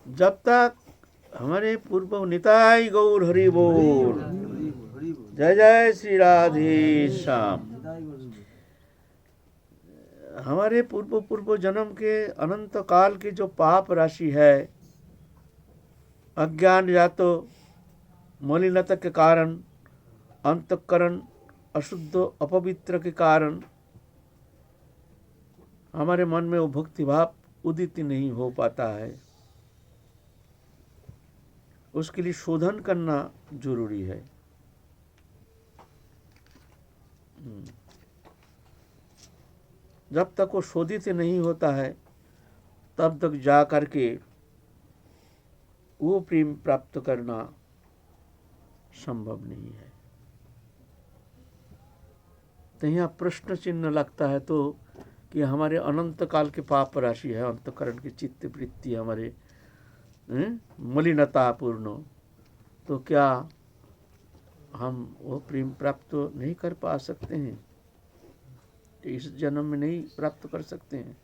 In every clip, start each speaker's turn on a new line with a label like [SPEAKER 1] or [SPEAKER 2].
[SPEAKER 1] जब तक हमारे पूर्व निताई गौर हरि बोल। जय जय श्री राधे श्याम। हमारे पूर्व पूर्व जन्म के अनंत काल की जो पाप राशि है, अज्ञान या तो मलिनता के कारण, अंतःकरण अशुद्ध अपवित्र के कारण हमारे मन में वो भक्ति भाव उदित नहीं हो पाता है। उसके लिए शोधन करना जरूरी है। जब तक वो शोधित नहीं होता है तब तक जा करके वो प्रेम प्राप्त करना संभव नहीं है। तो यहाँ प्रश्न चिन्ह लगता है तो कि हमारे अनंत काल के पाप राशि है, अंतकरण की चित्त वृत्ति हमारे मलिनता पूर्ण, तो क्या हम वो प्रेम प्राप्त नहीं कर पा सकते हैं? इस जन्म में नहीं प्राप्त कर सकते हैं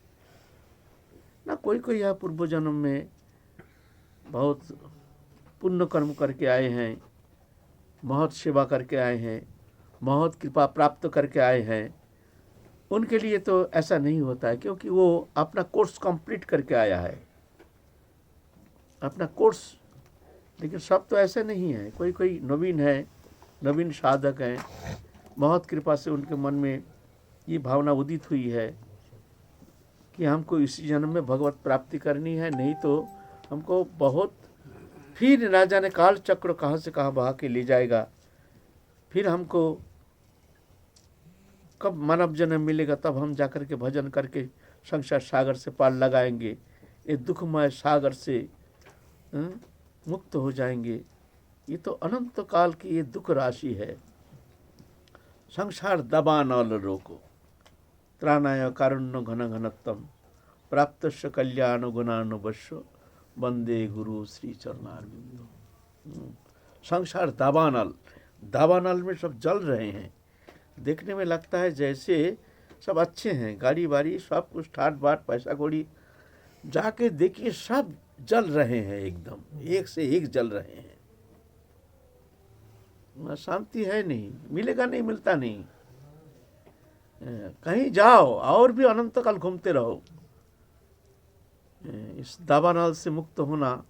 [SPEAKER 1] ना। कोई कोई यह पूर्व जन्म में बहुत पुण्य कर्म करके आए हैं, बहुत सेवा करके आए हैं, बहुत कृपा प्राप्त करके आए हैं, उनके लिए तो ऐसा नहीं होता है, क्योंकि वो अपना कोर्स कंप्लीट करके आया है, अपना कोर्स। लेकिन सब तो ऐसे नहीं है, कोई कोई नवीन है, नवीन साधक हैं, बहुत कृपा से उनके मन में ये भावना उदित हुई है कि हमको इसी जन्म में भगवत प्राप्ति करनी है, नहीं तो हमको बहुत फिर ना जाने काल चक्र कहाँ से कहाँ बहा के ले जाएगा, फिर हमको कब मानव जन्म मिलेगा तब हम जाकर के भजन करके संसार सागर से पार लगाएंगे, ये दुखमय सागर से मुक्त हो जाएंगे। ये तो अनंत काल की ये दुख राशि है। संसार दबा न रोको, त्राणाय कारुण्य घन घनत्तम, प्राप्त कल्याण गुणानुबश्य, वंदे गुरु श्री चरणारविंदो। संसार दावानल, दावानल में सब जल रहे हैं। देखने में लगता है जैसे सब अच्छे हैं, गाड़ी बाड़ी सब कुछ ठाट बाट पैसा कौड़ी, जाके देखिए सब जल रहे हैं, एकदम एक से एक जल रहे हैं। शांति है नहीं, मिलेगा नहीं, मिलता नहीं। कहीं जाओ और भी अनंत काल घूमते रहो। इस दावानल से मुक्त होना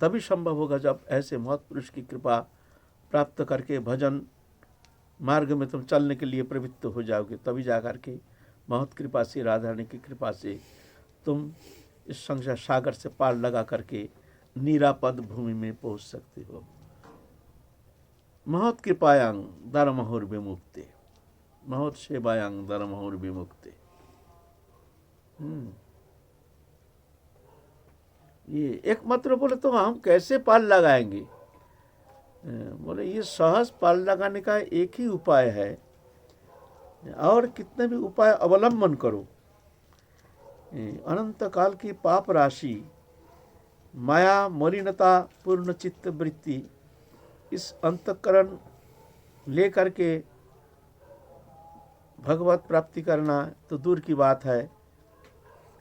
[SPEAKER 1] तभी संभव होगा जब ऐसे महत्पुरुष की कृपा प्राप्त करके भजन मार्ग में तुम चलने के लिए प्रवृत्त हो जाओगे। तभी जाकर के महत कृपा से, राधा रानी की कृपा से तुम इस संसार सागर से पार लगा करके निरापद भूमि में पहुंच सकते हो। महत कृपायांग दरमहुर विमुक्ते, महत सेवायांग दरमहुर विमुक्ते। ये एकमात्र बोले तो हम कैसे पार लगाएंगे? बोले ये सहज पार लगाने का एक ही उपाय है, और कितने भी उपाय अवलंबन करो, अनंत काल की पाप राशि, माया मलिनता पूर्ण चित्त वृत्ति, इस अंतःकरण लेकर के भगवत प्राप्ति करना तो दूर की बात है,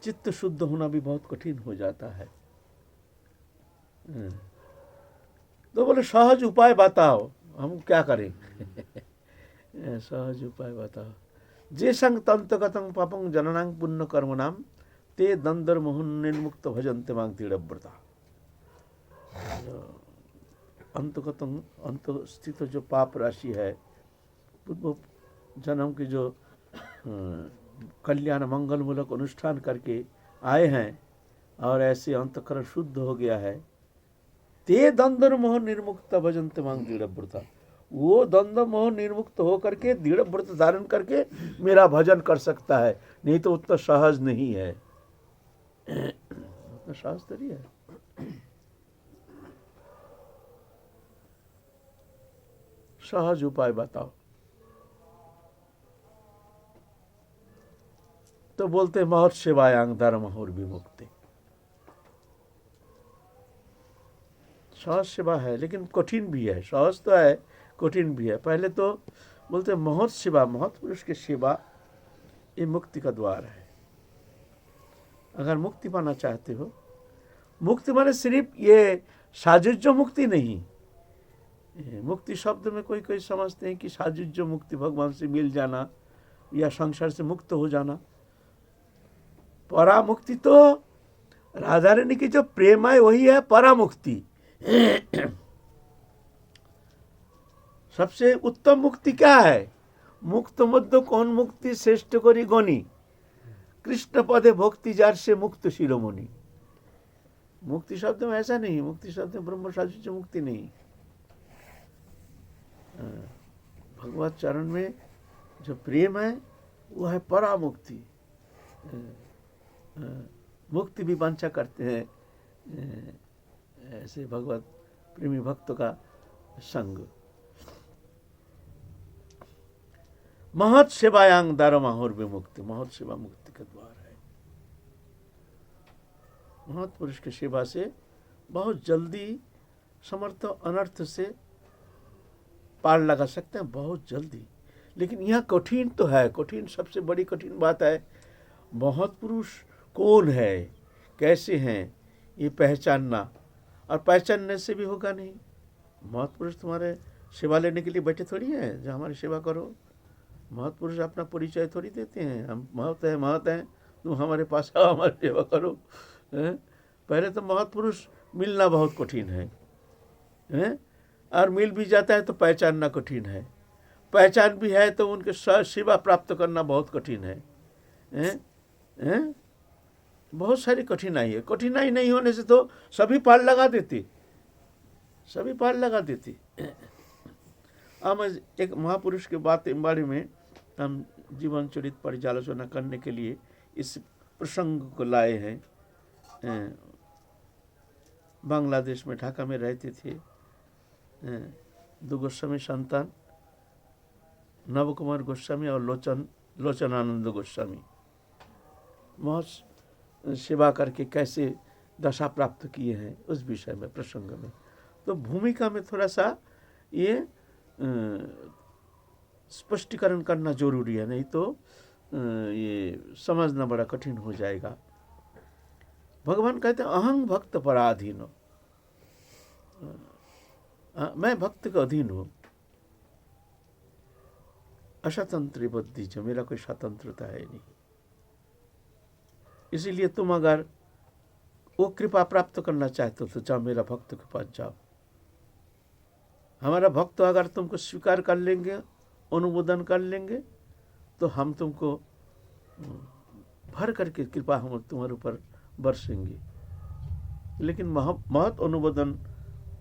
[SPEAKER 1] चित्त शुद्ध होना भी बहुत कठिन हो जाता है। तो बोले सहज उपाय बताओ, हम क्या करें? सहज उपाय बताओ। जे संग तंत कथं पापं जननांग पुण्य कर्म नाम, ते दंदर मोहन निर्मुक्त भजन्ते मांग तीव्रता। अंतकथं, अंत स्थित जो पाप राशि है, पूर्व जन्म की जो कल्याण मंगल मूलक अनुष्ठान करके आए हैं और ऐसे अंतकरण शुद्ध हो गया है, ते दंदर मोह निर्मुक्त भजन्ते मांग दृढ़व्रता। वो द्वंद्व मोह निर्मुक्त हो करके दृढ़ व्रत धारण करके मेरा भजन कर सकता है, नहीं तो उतना सहज नहीं है, उतना सहज नहीं है। सहज उपाय बताओ। तो बोलते महत सेवायांग धर्महुर विमुक्ति। सहज सेवा है लेकिन कठिन भी है, सहज तो है कठिन भी है। पहले तो बोलते महत सेवा, महत पुरुष की सेवा ये मुक्ति का द्वार है। अगर मुक्ति पाना चाहते हो मुक्ति माने सिर्फ ये साजुज्य मुक्ति नहीं। मुक्ति शब्द में कोई कोई समझते हैं कि साजुज्य मुक्ति भगवान से मिल जाना या संसार से मुक्त हो जाना। परामुक्ति तो राधा रानी की जो प्रेम है वही है परामुक्ति। सबसे उत्तम मुक्ति क्या है? मुक्त मध्य कौन मुक्ति श्रेष्ठ करी गणी, कृष्ण पदे भक्ति जार से मुक्त शिरोमणि। मुक्ति शब्द में ऐसा नहीं, मुक्ति शब्द में ब्रह्म साजुज्य मुक्ति नहीं। भगवत चरण में जो प्रेम है वो है परामुक्ति। मुक्ति भी वांछा करते हैं ऐसे भगवत प्रेमी भक्तों का संग। महत सेवायांग दारमाहुर विमुक्ति, महत सेवा मुक्ति का द्वार है। महत पुरुष की सेवा से बहुत जल्दी समर्थ अनर्थ से पार लगा सकते हैं, बहुत जल्दी। लेकिन यहाँ कठिन तो है, कठिन सबसे बड़ी कठिन बात है महत पुरुष कौन है, कैसे हैं, ये पहचानना। और पहचानने से भी होगा नहीं। महत पुरुष तुम्हारे सेवा लेने के लिए बैठे थोड़ी हैं जो हमारी सेवा करो। महत पुरुष अपना परिचय थोड़ी देते हैं, हम महत हैं, तुम हमारे पास आओ, हमारी सेवा करो। पहले तो महत पुरुष मिलना बहुत कठिन है, और मिल भी जाता है तो पहचानना कठिन है। पहचान भी है तो उनके सेवा प्राप्त करना बहुत कठिन है। बहुत सारी कठिनाई है। कठिनाई नहीं होने से तो सभी पार लगा देती, सभी पार लगा देती। अब एक महापुरुष के बारे में हम जीवन चरित पर्यालोचना करने के लिए इस प्रसंग को लाए हैं। बांग्लादेश में ढाका में रहते थे दो गोस्वामी संतान, नव कुमार गोस्वामी और लोचनानंद गोस्वामी। बहुत सेवा करके कैसे दशा प्राप्त किए हैं उस विषय में प्रसंग में। तो भूमिका में थोड़ा सा ये स्पष्टीकरण करना जरूरी है, नहीं तो ये समझना बड़ा कठिन हो जाएगा। भगवान कहते हैं अहं भक्त पराधीन, मैं भक्त का अधीन हूँ। अस्वतंत्र बुद्धि जो, मेरा कोई स्वतंत्रता है नहीं। इसीलिए तुम अगर वो कृपा प्राप्त करना चाहते हो तो जाओ मेरा भक्त के पास जाओ। हमारा भक्त अगर तुमको स्वीकार कर लेंगे, अनुमोदन कर लेंगे, तो हम तुमको भर करके कृपा हम तुम्हारे ऊपर बरसेंगे। लेकिन महत अनुमोदन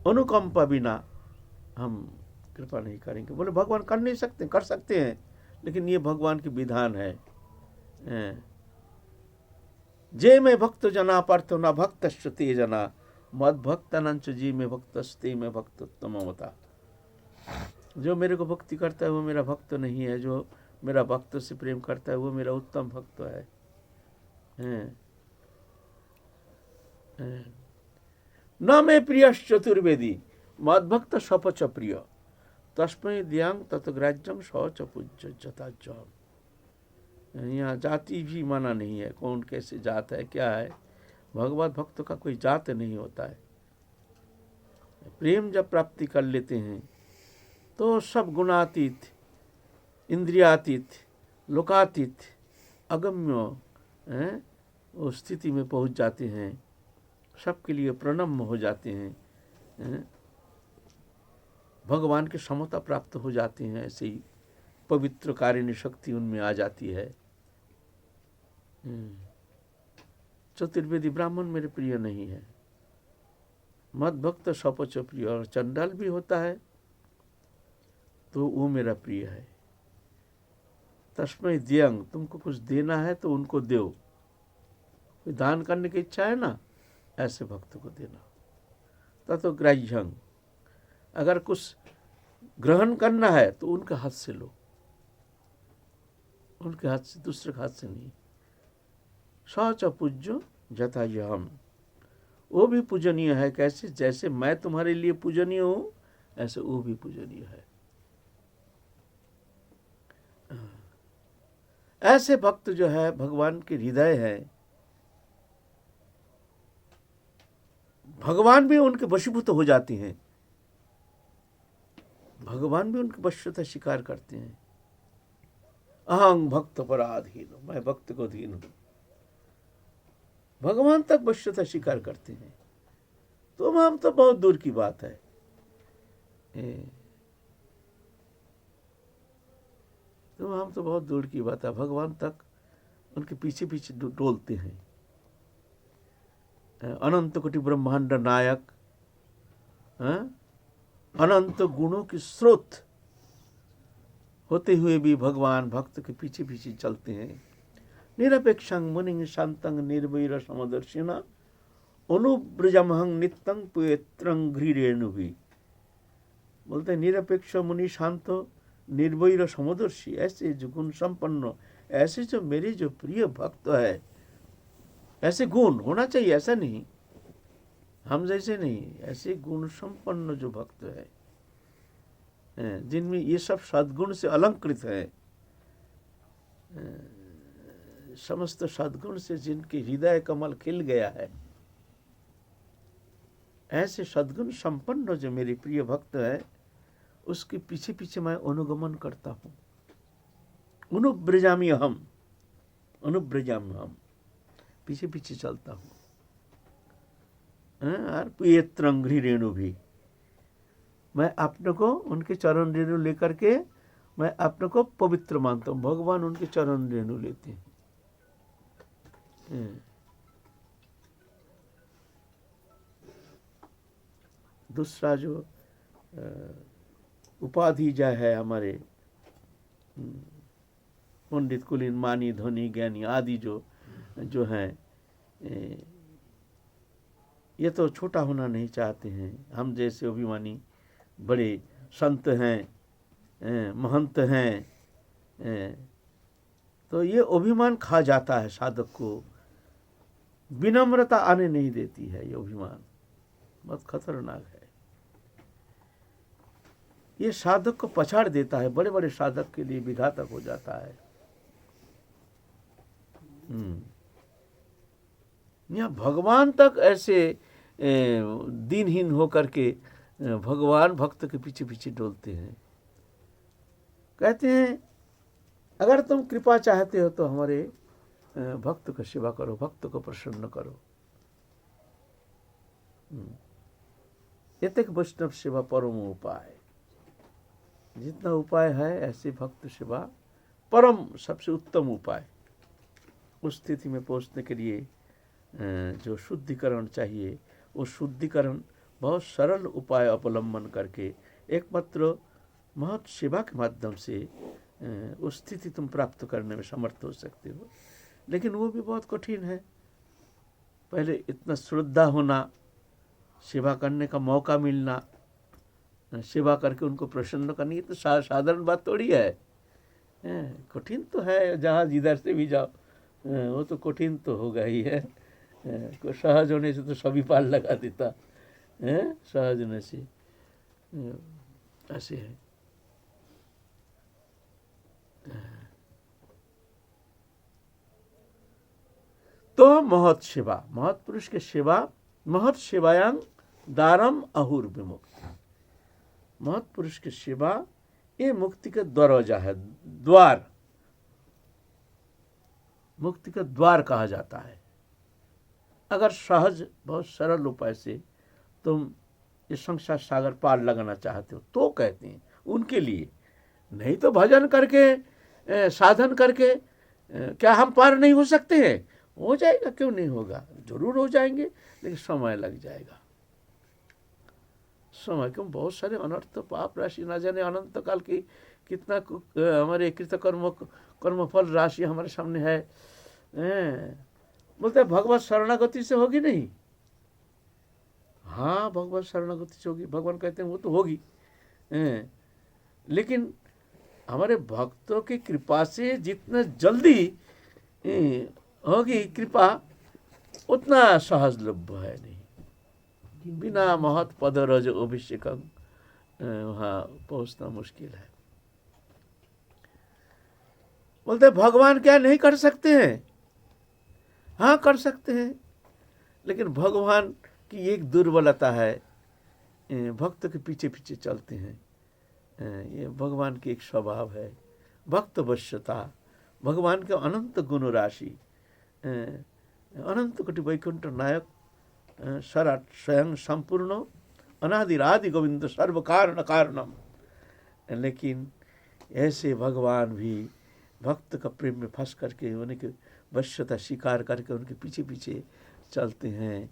[SPEAKER 1] अनुकंपा बिना हम कृपा नहीं करेंगे। बोले भगवान कर नहीं सकते, कर सकते हैं, लेकिन ये भगवान की विधान है। जे में भक्त जना पार्थ न भक्त श्रुति जना, मद भक्त नंच जी में भक्त स्ते में भक्तोत्तमता। जो मेरे को भक्ति करता है वो मेरा भक्त नहीं है, जो मेरा भक्त से प्रेम करता है वो मेरा उत्तम भक्त है। न मैं प्रिय चतुर्वेदी मद भक्त सपच प्रिय, तस्मै दियांग तत्ग्राह्यम सच पूज्य जताज्य। यहाँ जाति भी माना नहीं है, कौन कैसे जात है क्या है। भगवत भक्त का कोई जात नहीं होता है। प्रेम जब प्राप्ति कर लेते हैं तो सब गुणातीत, इंद्रियातीत, लोकातीत, अगम्य उस स्थिति में पहुंच जाते हैं, सबके लिए प्रणम्य हो जाते हैं, भगवान की समता प्राप्त हो जाते हैं। ऐसे ही पवित्र कारिणी शक्ति उनमें आ जाती है। चतुर्वेदी ब्राह्मण मेरे प्रिय नहीं है, मद भक्त सपच प्रिय। और चंडाल भी होता है तो वो मेरा प्रिय है। तस्मै दियंग, तुमको कुछ देना है तो उनको दो। कोई दान करने की इच्छा है ना, ऐसे भक्त को देना। ततो ग्राह्यं, अगर कुछ ग्रहण करना है तो उनके हाथ से लो, उनके हाथ से, दूसरे के हाथ से नहीं। सच पूज्य जथायहम, वो भी पूजनीय है। कैसे? जैसे मैं तुम्हारे लिए पूजनीय हूं ऐसे वो भी पूजनीय है। ऐसे भक्त जो है भगवान के हृदय है, भगवान भी उनके वशीभूत हो जाते हैं, भगवान भी उनकी वश्यता स्वीकार करते हैं। अहं भक्त पराधीन, मैं भक्त को अधीन हूं, भगवान तक वश्यता स्वीकार करते हैं। तो हम तो बहुत दूर की बात है। तो हम तो बहुत दूर की बात है, भगवान तक उनके पीछे पीछे डोलते हैं। अनंत कोटि ब्रह्मांड नायक, अनंत गुणों की स्रोत होते हुए भी भगवान भक्त के पीछे पीछे चलते हैं। निरपेक्षं मुनिं शांतं निर्वैर समदर्शिना अनुव्रजमहं नित्यं पवित्रं घ्रिरेणुभिः। बोलते निरपेक्ष मुनि शांत निर्वैर समदर्शी, ऐसे जो गुण संपन्न, ऐसे जो मेरे जो प्रिय भक्त है, ऐसे गुण होना चाहिए, ऐसा नहीं हम जैसे नहीं, ऐसे गुण संपन्न जो भक्त है, जिनमें ये सब सद्गुण से अलंकृत है, समस्त सद्गुण से जिनके हृदय कमल खिल गया है, ऐसे सद्गुण संपन्न जो मेरे प्रिय भक्त है, उसके पीछे पीछे मैं अनुगमन करता हूँ। अनुव्रजामि अहम्, अनुव्रजामि अहम्, पीछे पीछे चलता हूँ। और पवित्रं घ्रिरेणुभिः, मैं अपने को उनके चरण रेणु लेकर के मैं अपने को पवित्र मानता हूँ। भगवान उनके चरण रेणु लेते हैं। दूसरा जो उपाधि जो है हमारे पंडित, कुलीन, मानी, धनी, ज्ञानी आदि जो हैं, ये तो छोटा होना नहीं चाहते हैं। हम जैसे अभिमानी बड़े संत हैं, महंत हैं, तो ये अभिमान खा जाता है साधक को, विनम्रता आने नहीं देती है। ये अभिमान बहुत खतरनाक है, ये साधक को पछाड़ देता है, बड़े बड़े साधक के लिए विघातक हो जाता है। यहाँ भगवान तक ऐसे दीनहीन होकर के भगवान भक्त के पीछे पीछे डोलते हैं। कहते हैं अगर तुम कृपा चाहते हो तो हमारे भक्त का सेवा करो, भक्त को प्रसन्न करो। एतक वैष्णव सेवा परम उपाय, जितना उपाय है ऐसे भक्त सेवा परम सबसे उत्तम उपाय। उस स्थिति में पहुंचने के लिए जो शुद्धिकरण चाहिए, वो शुद्धिकरण बहुत सरल उपाय अवलंबन करके एकमात्र महत् सेवा के माध्यम से उस स्थिति तुम प्राप्त करने में समर्थ हो सकते हो। लेकिन वो भी बहुत कठिन है। पहले इतना श्रद्धा होना, सेवा करने का मौका मिलना, सेवा करके उनको प्रसन्न करनी, ये तो साधारण बात थोड़ी है। कठिन तो है, जहाँ जिधर से भी जाओ वो तो कठिन तो होगा ही है। सहज होने से तो सभी पार लगा देता है, सहज होने से ऐसे है। तो महत् सेवा, महत् पुरुष के सेवा, महत् सेवायां दारम अहुर विमुक्त। महत् पुरुष की सेवा ये मुक्ति का दरवाजा है, द्वार, मुक्ति का द्वार कहा जाता है। अगर सहज बहुत सरल उपाय से तुम इस संसार सागर पार लगाना चाहते हो तो कहते हैं उनके लिए, नहीं तो भजन करके साधन करके क्या हम पार नहीं हो सकते हैं? हो जाएगा, क्यों नहीं होगा, जरूर हो जाएंगे, लेकिन समय लग जाएगा। समय क्यों, बहुत सारे अनर्थ पाप राशि ना जाने अनंत काल की कितना हमारे कर्मफल राशि हमारे सामने है। बोलते हैं भगवत शरणागति से होगी नहीं? हाँ, भगवत शरणागति से होगी। भगवान कहते हैं वो तो होगी, लेकिन हमारे भक्तों की कृपा से जितना जल्दी होगी कृपा, उतना सहज लभ्य है नहीं। बिना महत् पद रज अभिषेकम वहाँ पहुँचना मुश्किल है। बोलते भगवान क्या नहीं कर सकते हैं? हाँ, कर सकते हैं, लेकिन भगवान कि एक दुर्बलता है, भक्त के पीछे पीछे चलते हैं। ये भगवान की एक स्वभाव है, भक्त वश्यता। भगवान के अनंत गुण राशि, अनंत कोटि वैकुंठ नायक, सराट स्वयं संपूर्ण, अनादिरादि गोविंद सर्व कारण कारणम। लेकिन ऐसे भगवान भी भक्त का प्रेम में फंस करके उनकी वश्यता स्वीकार करके उनके पीछे पीछे चलते हैं।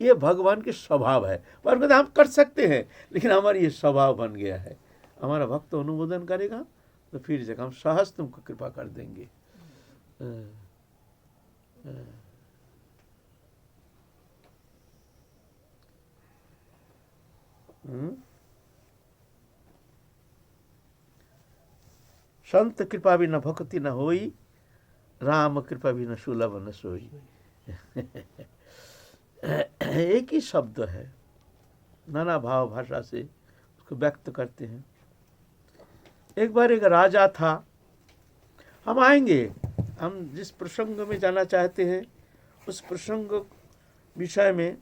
[SPEAKER 1] ये भगवान के स्वभाव है। पर कहते हम कर सकते हैं, लेकिन हमारा ये स्वभाव बन गया है। हमारा भक्त अनुमोदन करेगा तो फिर जगह हम सहज तुमको कृपा कर देंगे। संत कृपा भी न भक्ति न होई, राम कृपा भी न सुलभ न सोई। एक ही शब्द है, नाना भाव भाषा से उसको व्यक्त करते हैं। एक बार एक राजा था, हम आएंगे, हम जिस प्रसंग में जाना चाहते हैं उस प्रसंग विषय में,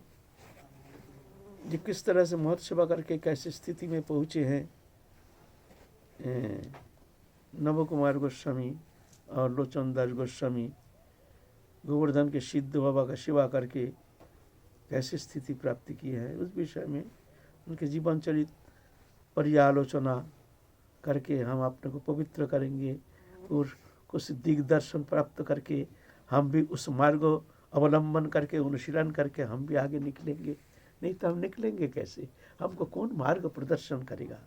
[SPEAKER 1] जो किस तरह से महत सेवा करके कैसी स्थिति में पहुँचे हैं नव कुमार गोस्वामी और लोचन दास गोस्वामी, गोवर्धन के सिद्ध बाबा का सेवा करके कैसी स्थिति प्राप्त की है, उस विषय में उनके जीवन चरित पर्यालोचना करके हम अपने को पवित्र करेंगे और कुछ दिग्दर्शन प्राप्त करके हम भी उस मार्ग अवलंबन करके अनुशीलन करके हम भी आगे निकलेंगे। नहीं तो हम निकलेंगे कैसे? हमको कौन मार्ग प्रदर्शन करेगा?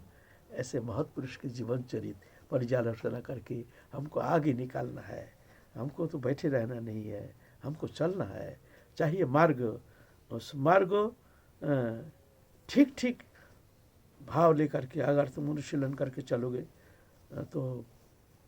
[SPEAKER 1] ऐसे महत्पुरुष के जीवन चरित पर्यालोचना करके हमको आगे निकालना है। हमको तो बैठे रहना नहीं है, हमको चलना है। चाहिए मार्ग, उस मार्ग ठीक ठीक भाव लेकर के अगर तुम अनुशीलन करके चलोगे तो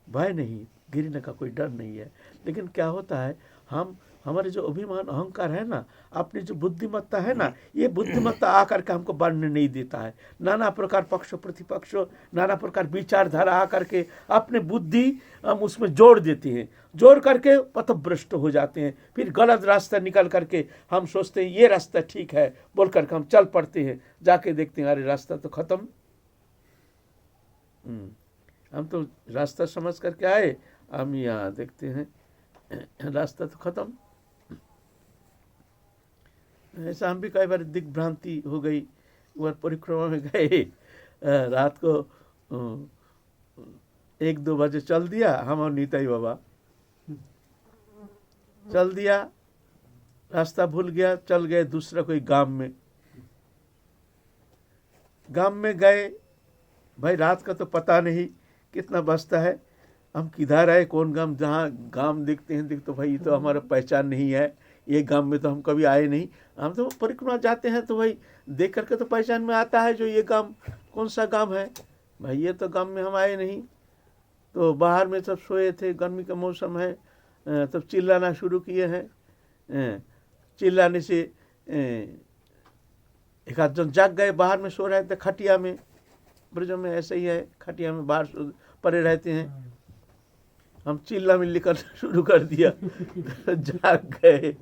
[SPEAKER 1] भय नहीं, गिरने का कोई डर नहीं है। लेकिन क्या होता है, हम हमारे जो अभिमान अहंकार है ना, अपनी जो बुद्धिमत्ता है ना, ये बुद्धिमत्ता आकर के हमको बढ़ने नहीं देता है। नाना प्रकार पक्ष प्रतिपक्ष, नाना प्रकार विचारधारा आकर के अपने बुद्धि हम उसमें जोड़ देते हैं, जोड़ करके पथभ्रष्ट हो जाते हैं। फिर गलत रास्ता निकल करके हम सोचते हैं ये रास्ता ठीक है बोल करके हम चल पड़ते हैं, जाके देखते हैं अरे रास्ता तो खत्म। हम तो रास्ता समझ करके आए, हम यहाँ देखते हैं रास्ता तो खत्म। ऐसा हम भी कई बार दिग्भ्रांति हो गई। वह परिक्रमा में गए, रात को 1-2 बजे चल दिया हम और नीताई बाबा, चल दिया, रास्ता भूल गया, चल गए दूसरा कोई गांव में गए। भाई रात का तो पता नहीं कितना बजता है, हम किधर आए, कौन गांव, जहाँ गांव देखते हैं तो भाई ये तो हमारा पहचान नहीं है, ये गांव में तो हम कभी आए नहीं। हम तो परिक्रमा जाते हैं तो भाई देख करके तो पहचान में आता है जो ये गांव कौन सा गांव है। भाई ये तो गांव में हम आए नहीं। तो बाहर में सब सोए थे, गर्मी का मौसम है, तब चिल्लाना शुरू किए हैं। चिल्लाने से एक आध जन जाग गए, बाहर में सो रहे थे खटिया में, ब्रजों में ऐसे ही है, खटिया में बाहर पड़े रहते हैं। हम चिल्ला मिल्ली करना शुरू कर दिया, जाग गए।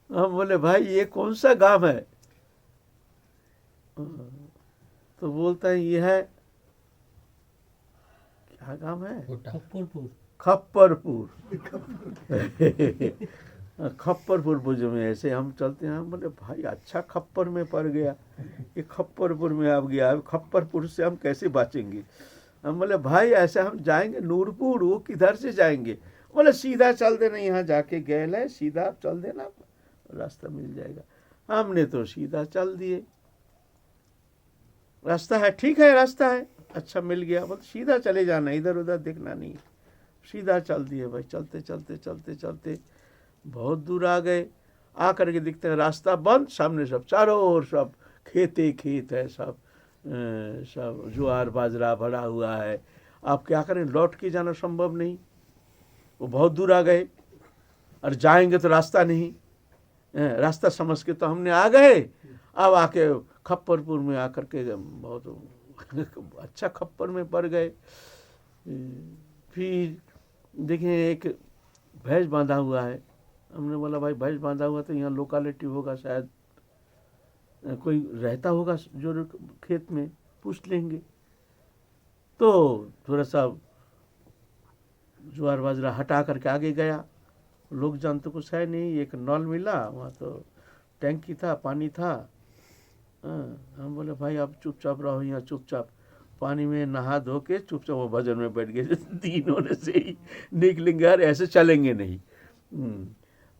[SPEAKER 1] हम बोले भाई ये कौन सा गांव है? तो बोलता है ये है, क्या गांव है? खप्परपुर। खप्परपुर बुझ में ऐसे हम चलते हैं। हम बोले भाई अच्छा खप्पर में पड़ गया, ये खप्परपुर में अब गया, खप्परपुर से हम कैसे बचेंगे? हम बोले भाई ऐसे हम जाएंगे नूरपुर, वो किधर से जाएंगे? बोले सीधा चल देना, यहाँ जाके गैल है, सीधा चल देना, रास्ता मिल जाएगा। हमने तो सीधा चल दिए, रास्ता है, ठीक है रास्ता है, अच्छा मिल गया, बोले सीधा चले जाना, इधर उधर देखना नहीं। सीधा चल दिए भाई, चलते चलते चलते चलते बहुत दूर आ गए। आकर के दिखते हैं रास्ता बंद, सामने सब चारों ओर सब खेते खेत है, सब ज्वार बाजरा भरा हुआ है। आप क्या करें, लौट के जाना संभव नहीं, वो बहुत दूर आ गए और जाएंगे तो रास्ता नहीं। रास्ता समझ के तो हमने आ गए। अब आके खप्परपुर में आकर के बहुत अच्छा खप्पर में पड़ गए। फिर देखें एक भैंस बांधा हुआ है, हमने बोला भाई भैंस बांधा हुआ तो यहाँ लोकालिटी होगा, शायद कोई रहता होगा जो खेत में, पूछ लेंगे। तो थोड़ा सा ज्वार बाजरा हटा करके आगे गया, लोग जान तो कुछ है नहीं, एक नल मिला, वहाँ तो टैंकी था, पानी था। हम बोले भाई आप चुपचाप रहो यहाँ, चुपचाप पानी में नहा धो के चुपचाप वो भजन में बैठ गए। 3 होने से ही निकलेंगे यार, ऐसे चलेंगे नहीं।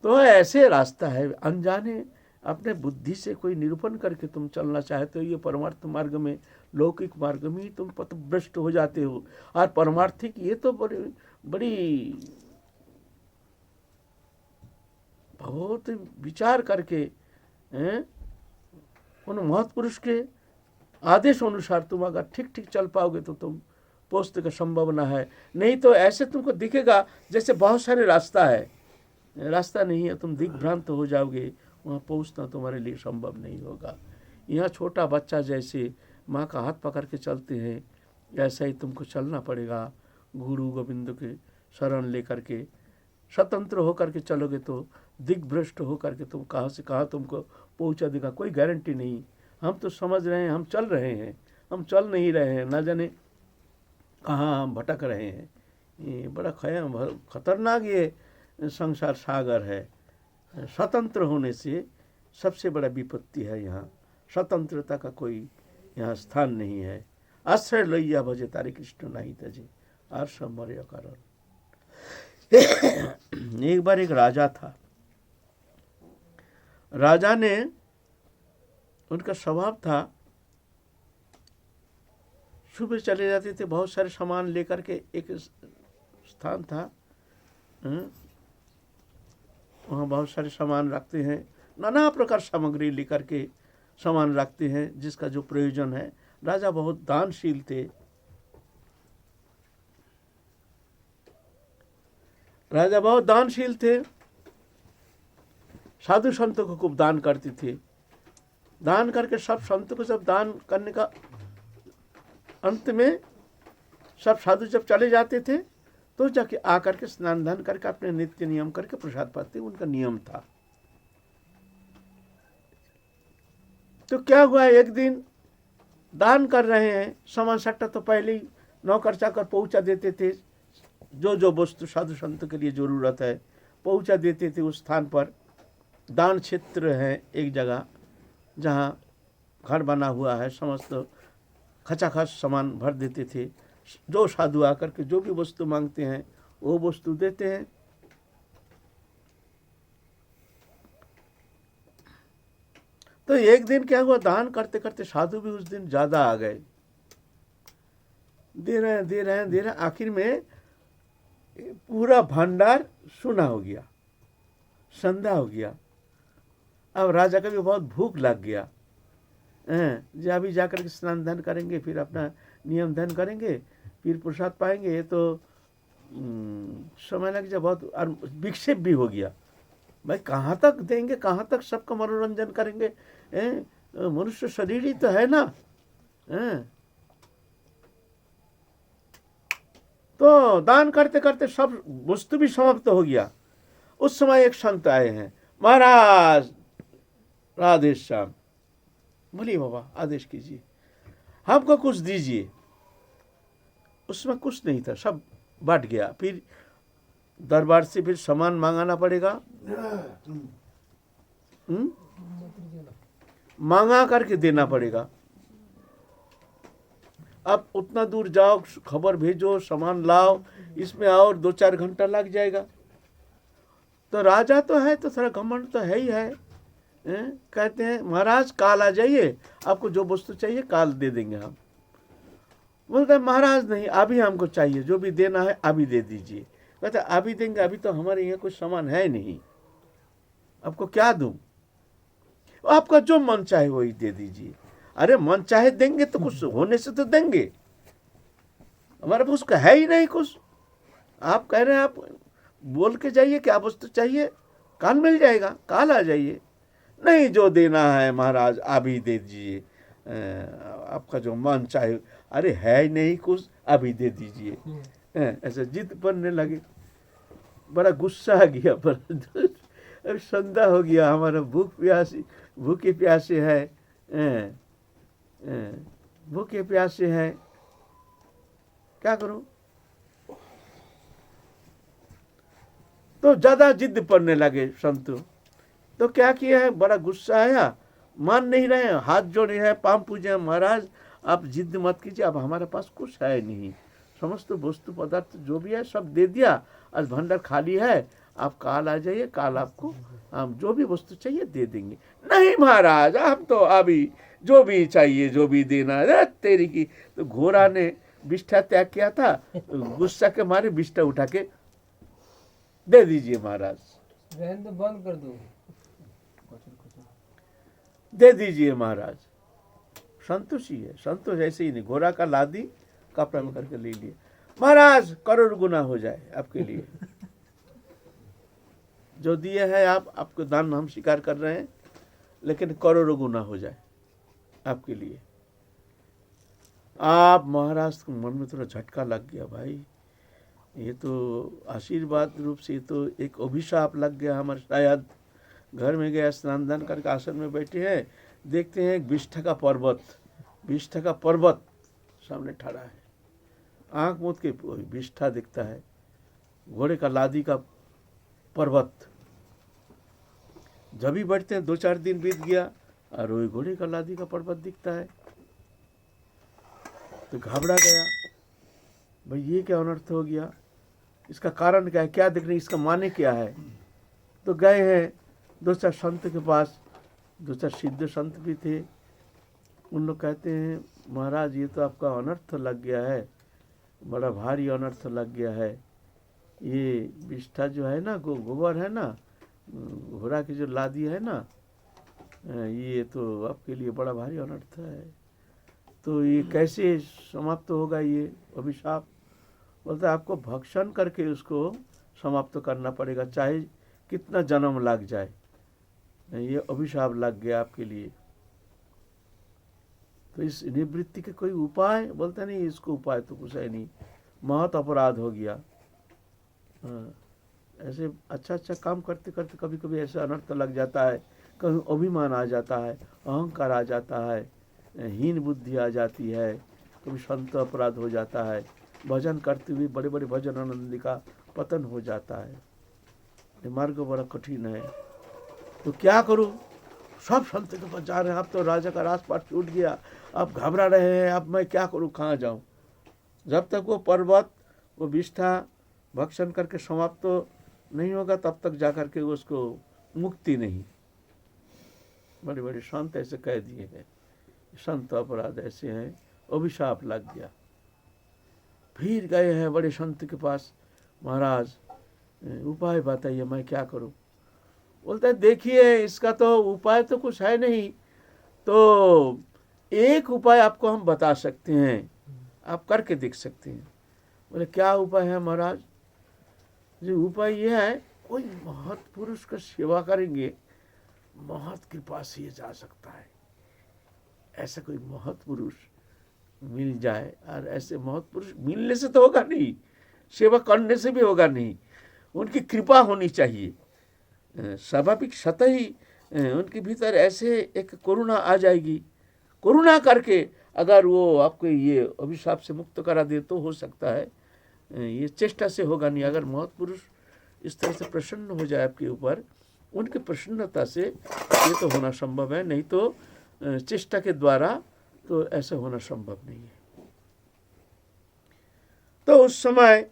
[SPEAKER 1] तो ऐसे रास्ता है, अनजाने अपने बुद्धि से कोई निरूपण करके तुम चलना चाहते हो, ये परमार्थ मार्ग में, लौकिक मार्ग में ही तुम पथभ्रष्ट हो जाते हो। और परमार्थिक ये तो बड़ी बहुत विचार करके उन महत्पुरुष के आदेश अनुसार तुम अगर ठीक ठीक चल पाओगे तो तुम पहुँचने का संभावना है। नहीं तो ऐसे तुमको दिखेगा जैसे बहुत सारे रास्ता है, रास्ता नहीं है, तुम दिग्भ्रांत हो जाओगे, वहाँ पहुँचना तुम्हारे लिए संभव नहीं होगा। यहाँ छोटा बच्चा जैसे माँ का हाथ पकड़ के चलते हैं, ऐसा ही तुमको चलना पड़ेगा। गुरु गोविंद के शरण लेकर के स्वतंत्र होकर के चलोगे तो दिग्भ्रष्ट होकर के तुम कहाँ से कहाँ तुमको पहुँचा देगा, कोई गारंटी नहीं। हम तो समझ रहे हैं हम चल रहे हैं, हम चल नहीं रहे हैं, ना जाने कहाँ हम भटक रहे हैं। ये बड़ा खतरनाक ये संसार सागर है। स्वतंत्र होने से सबसे बड़ा विपत्ति है। यहाँ स्वतंत्रता का कोई यहाँ स्थान नहीं है। आश्रय लैया भजे तारे कृष्ण नहीं तजे आर समर्य कारण। एक बार एक राजा था, राजा ने, उनका स्वभाव था सुबह चले जाते थे, बहुत सारे सामान लेकर के, एक स्थान था वहाँ बहुत सारे सामान रखते हैं, नाना प्रकार सामग्री लेकर के सामान रखते हैं जिसका जो प्रयोजन है। राजा बहुत दानशील थे, राजा बहुत दानशील थे, साधु संतों को खूब दान करते थे। दान करके सब संतों को, जब दान करने का अंत में सब साधु जब चले जाते थे तो जाके आकर के स्नान दान करके अपने नित्य नियम करके प्रसाद पाते, उनका नियम था। तो क्या हुआ, एक दिन दान कर रहे हैं, सामान सट्टा तो पहले ही नौकर चाकर पहुंचा देते थे, जो जो वस्तु साधु संत के लिए जरूरत है पहुंचा देते थे। उस स्थान पर दान क्षेत्र है एक जगह जहाँ घर बना हुआ है, समस्त खचाखच सामान भर देते थे। जो साधु आकर के जो भी वस्तु मांगते हैं वो वस्तु देते हैं। तो एक दिन क्या हुआ, दान करते करते साधु भी उस दिन ज्यादा आ गए, दे रहे हैं, आखिर में पूरा भंडार सुना हो गया, संध्या हो गया। अब राजा का भी बहुत भूख लग गया, जो अभी जाकर के स्नान दान करेंगे, फिर अपना नियम दान करेंगे, फिर प्रसाद पाएंगे, ये तो समय लग जाए बहुत। और विक्षेप भी हो गया, भाई कहाँ तक देंगे, कहाँ तक सबका मनोरंजन करेंगे, मनुष्य शरीर ही तो है ना। तो दान करते करते सब वस्तु भी समाप्त हो गया। उस समय एक संत आए हैं, महाराज राधे श्याम। बोलिए बाबा आदेश कीजिए, हमको कुछ दीजिए। उसमें कुछ नहीं था, सब बांट गया। फिर दरबार से फिर सामान मांगाना पड़ेगा, मांगा करके देना पड़ेगा। अब उतना दूर जाओ, खबर भेजो, सामान लाओ, इसमें और 2-4 घंटा लग जाएगा। तो राजा तो है तो थोड़ा घमंड तो है ही है, कहते हैं महाराज काल आ जाइए, आपको जो वस्तु चाहिए काल दे देंगे हम। बोलते हैं महाराज नहीं, अभी हमको चाहिए, जो भी देना है अभी दे दीजिए। कहते अभी देंगे, अभी तो हमारे यहाँ कुछ सामान है नहीं, आपको क्या दूं? आपका जो मन चाहे वही दे दीजिए। अरे मन चाहे देंगे तो कुछ होने से तो देंगे, हमारे पास उसका है ही नहीं कुछ। आप कह रहे हैं आप बोल के जाइए क्या वस्तु चाहिए, काल मिल जाएगा, काल आ जाइए। नहीं, जो देना है महाराज अभी दे दीजिए, आपका जो मन चाहे। अरे है ही नहीं कुछ, अभी दे दीजिए। ऐसा जिद बनने लगे, बड़ा गुस्सा आ गया। पर अब संध्या हो गया, हमारा भूखे प्यासे है, भूखे प्यासे है, क्या करूं? तो ज्यादा जिद पड़ने लगे संतु। तो क्या किया है, बड़ा गुस्सा आया, मान नहीं रहे, हाथ जोड़े हैं, पांव पूजे, महाराज आप जिद मत कीजिए, अब हमारे पास कुछ है नहीं, समस्त वस्तु पदार्थ जो भी है सब दे दिया, आज भंडार खाली है, आप काल आ जाइए, काल आपको हम जो भी वस्तु चाहिए दे देंगे। नहीं महाराज, हम तो अभी जो भी चाहिए, जो भी देना है तेरी की। तो घोड़ा ने विष्ठा त्याग किया था, तो गुस्सा के मारे विष्ठा उठा के दे दीजिए महाराज,
[SPEAKER 2] तो बंद कर दो,
[SPEAKER 1] दे दीजिए महाराज। संतोष ही है, संतोष ऐसे ही नहीं, घोड़ा का लादी कपड़ा में करके ले लिए, महाराज करोड़ गुना हो जाए आपके लिए, जो दिए है आपको दान हम स्वीकार कर रहे हैं, लेकिन करोड़ों गुना हो जाए आपके लिए। आप महाराज को मन में थोड़ा झटका लग गया, भाई ये तो आशीर्वाद रूप से तो एक अभिशाप लग गया हमारे। शायद घर में गया, स्नान दान करके आसन में बैठे हैं, देखते हैं एक विष्ठा का पर्वत सामने खड़ा है, आंख मूंद के विष्ठा दिखता है, घोड़े का लादी का पर्वत। जब भी बैठते हैं 2-4 दिन बीत गया और वही घोड़े का लादी का पर्वत दिखता है, तो घबरा गया, भाई ये क्या अनर्थ हो गया, इसका कारण क्या है, क्या दिख रही, इसका माने क्या है। तो गए हैं 2-4 संत के पास, 2-4 सिद्ध संत भी थे, उन लोग कहते हैं महाराज ये तो आपका अनर्थ लग गया है, बड़ा भारी अनर्थ लग गया है, ये विष्ठा जो है ना, गोबर है ना, घोड़ा की जो लादी है ना, ये तो आपके लिए बड़ा भारी अनर्थ है, तो ये कैसे समाप्त होगा ये अभिशाप। बोलते आपको भक्षण करके उसको समाप्त करना पड़ेगा, चाहे कितना जन्म लग जाए, ये अभिशाप लग गया आपके लिए। तो इस निवृत्ति के कोई उपाय, बोलते नहीं इसको उपाय तो कुछ है नहीं, महत अपराध हो गया। ऐसे अच्छा काम करते करते कभी कभी ऐसे अनर्थ लग जाता है, कभी अभिमान आ जाता है, अहंकार आ जाता है, हीन बुद्धि आ जाती है, कभी संत अपराध हो जाता है, भजन करते हुए बड़े बड़े भजन आनंदी का पतन हो जाता है। ये मार्ग बड़ा कठिन है, तो क्या करूं? सब संत के पास जा रहे हैं, अब तो राजा का राजपाट छूट गया, अब घबरा रहे हैं, अब मैं क्या करूं, कहाँ जाऊं। जब तक वो पर्वत, वो विष्ठा भक्षण करके समाप्त तो नहीं होगा, तब तक जाकर के उसको मुक्ति नहीं। बड़े बड़े संत ऐसे कह दिए हैं, संत अपराध ऐसे हैं, अभिशाप लग गया। फिर गए हैं बड़े संत के पास, महाराज उपाय बताइए, मैं क्या करूं। बोलते हैं देखिए इसका तो उपाय तो कुछ है नहीं, तो एक उपाय आपको हम बता सकते हैं, आप करके देख सकते हैं। बोले क्या उपाय है महाराज जी? उपाय ये है, कोई महत पुरुष का सेवा करेंगे, महत कृपा से ये जा सकता है। ऐसा कोई महत पुरुष मिल जाए, और ऐसे महत पुरुष मिलने से तो होगा नहीं, सेवा करने से भी होगा नहीं, उनकी कृपा होनी चाहिए। स्वाभाविक सतह ही उनके भीतर ऐसे एक करुणा आ जाएगी, करुणा करके अगर वो आपको ये अभिशाप से मुक्त करा दे तो हो सकता है, ये चेष्टा से होगा नहीं। अगर महत पुरुष इस तरह से प्रसन्न हो जाए आपके ऊपर, उनकी प्रसन्नता से ये तो होना संभव है, नहीं तो चेष्टा के द्वारा तो ऐसा होना संभव नहीं है। तो उस समय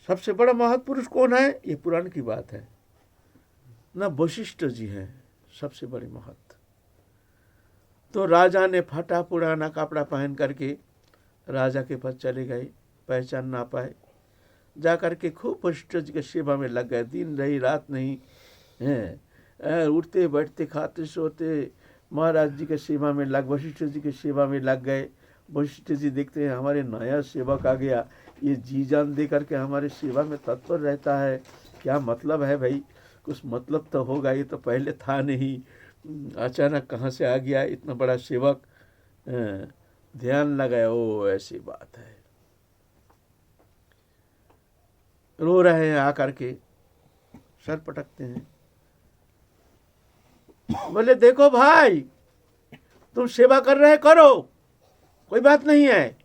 [SPEAKER 1] सबसे बड़ा महत पुरुष कौन है, ये पुराण की बात है ना, वशिष्ठ जी हैं सबसे बड़े महत। तो राजा ने फटा पुराना कपड़ा पहन करके राजा के पास चले गए, पहचान ना पाए, जा करके खूब वशिष्ठ जी की सेवा में लग गए, दिन रही रात नहीं है, उठते बैठते खाते सोते महाराज जी के सेवा में वशिष्ठ जी की सेवा में लग गए। वशिष्ठ जी देखते हैं हमारे नया सेवक आ गया, ये जी जान दे करके हमारे सेवा में तत्पर रहता है, क्या मतलब है भाई, कुछ मतलब तो होगा, ये तो पहले था नहीं, अचानक कहाँ से आ गया इतना बड़ा सेवक, ध्यान लगाया, ओ ऐसी बात है। रो रहे हैं, आकर के सर पटकते हैं, बोले देखो भाई, तुम सेवा कर रहे करो, कोई बात नहीं है,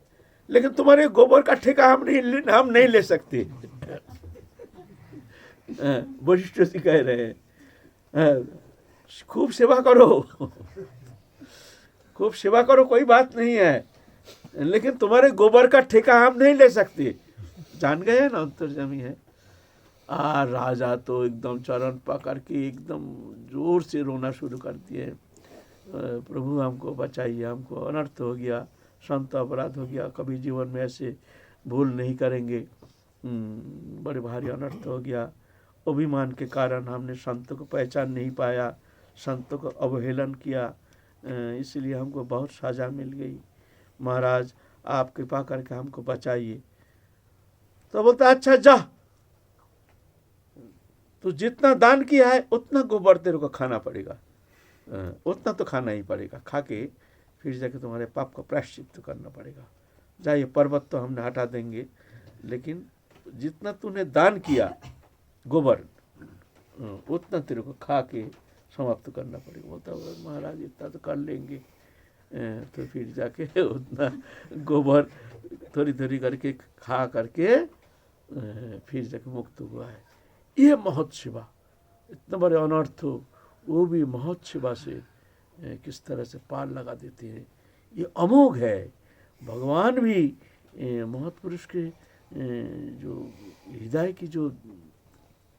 [SPEAKER 1] लेकिन तुम्हारे गोबर का ठेका हम नहीं ले सकते। वशिष्ठ जी कह रहे हैं खूब सेवा करो, खूब सेवा करो, कोई बात नहीं है, लेकिन तुम्हारे गोबर का ठेका हम नहीं ले सकते। जान गए ना अंतर्जामी है। राजा तो एकदम चरण पकड़ के एकदम जोर से रोना शुरू कर दिए, प्रभु हमको बचाइए, हमको अनर्थ हो गया, संत अपराध हो गया, कभी जीवन में ऐसे भूल नहीं करेंगे, बड़े भारी अनर्थ हो गया, अभिमान के कारण हमने संतों को पहचान नहीं पाया, संतों को अवहेलन किया, इसलिए हमको बहुत सजा मिल गई, महाराज आप कृपा करके हमको बचाइए। तो बोलता अच्छा जा, तो जितना दान किया है उतना गोबर तेरे को खाना पड़ेगा, उतना तो खाना ही पड़ेगा, खा के फिर जाके तुम्हारे पाप का प्रायश्चित करना पड़ेगा। जा, ये पर्वत तो हमने हटा देंगे, लेकिन जितना तूने दान किया गोबर उतना तेरे को खा के समाप्त करना पड़ेगा। बोलता महाराज इतना तो कर लेंगे। तो फिर जाके उतना गोबर थोड़ी थोड़ी करके खा करके फिर जाके मुक्त हुआ है। ये महत् सेवा, इतना बड़े अनर्थ हो वो भी महत् सेवा से किस तरह से पार लगा देते हैं, ये अमोघ है। भगवान भी महत्पुरुष के जो हृदय की जो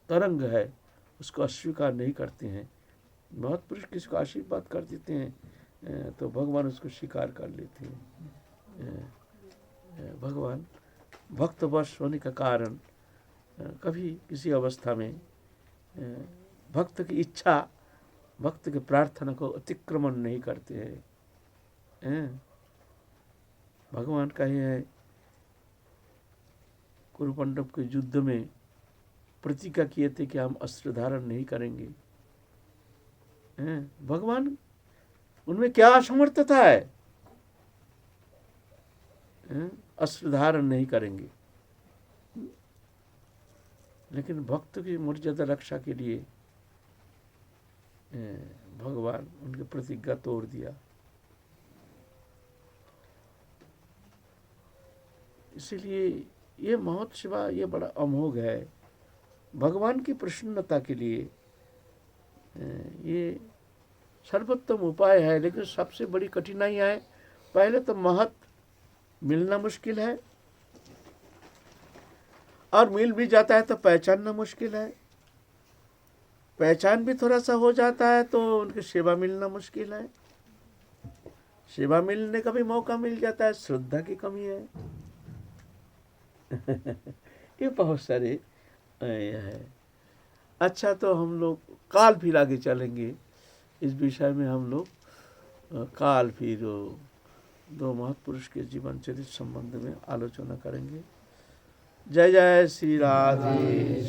[SPEAKER 1] तरंग है उसको अस्वीकार नहीं करते हैं। महत्पुरुष किसको आशीर्वाद कर देते हैं तो भगवान उसको स्वीकार कर लेते हैं। भगवान भक्तवश होने का कारण कभी किसी अवस्था में भक्त की इच्छा, भक्त की प्रार्थना को अतिक्रमण नहीं करते हैं। भगवान का ही है, कुरुपांडव के युद्ध में प्रतिज्ञा किए थे कि हम अस्त्र धारण नहीं करेंगे। भगवान उनमें क्या असमर्थता है, अस्त्र धारण नहीं करेंगे, लेकिन भक्त की मर्यादा रक्षा के लिए भगवान उनकी प्रतिज्ञा तोड़ दिया। इसीलिए ये महत् सेवा ये बड़ा अमोघ है। भगवान की प्रसन्नता के लिए ये सर्वोत्तम उपाय है, लेकिन सबसे बड़ी कठिनाई है, पहले तो महत् मिलना मुश्किल है, और मिल भी जाता है तो पहचानना मुश्किल है। पहचान भी थोड़ा सा हो जाता है तो उनकी सेवा मिलना मुश्किल है। सेवा मिलने का भी मौका मिल जाता है, श्रद्धा की कमी है। ये बहुत सारे है। अच्छा, तो हम लोग काल फिर आगे चलेंगे इस विषय में। हम लोग काल फिर दो महत्पुरुष के जीवन चरित्र संबंध में आलोचना करेंगे। जय जय श्री राधे।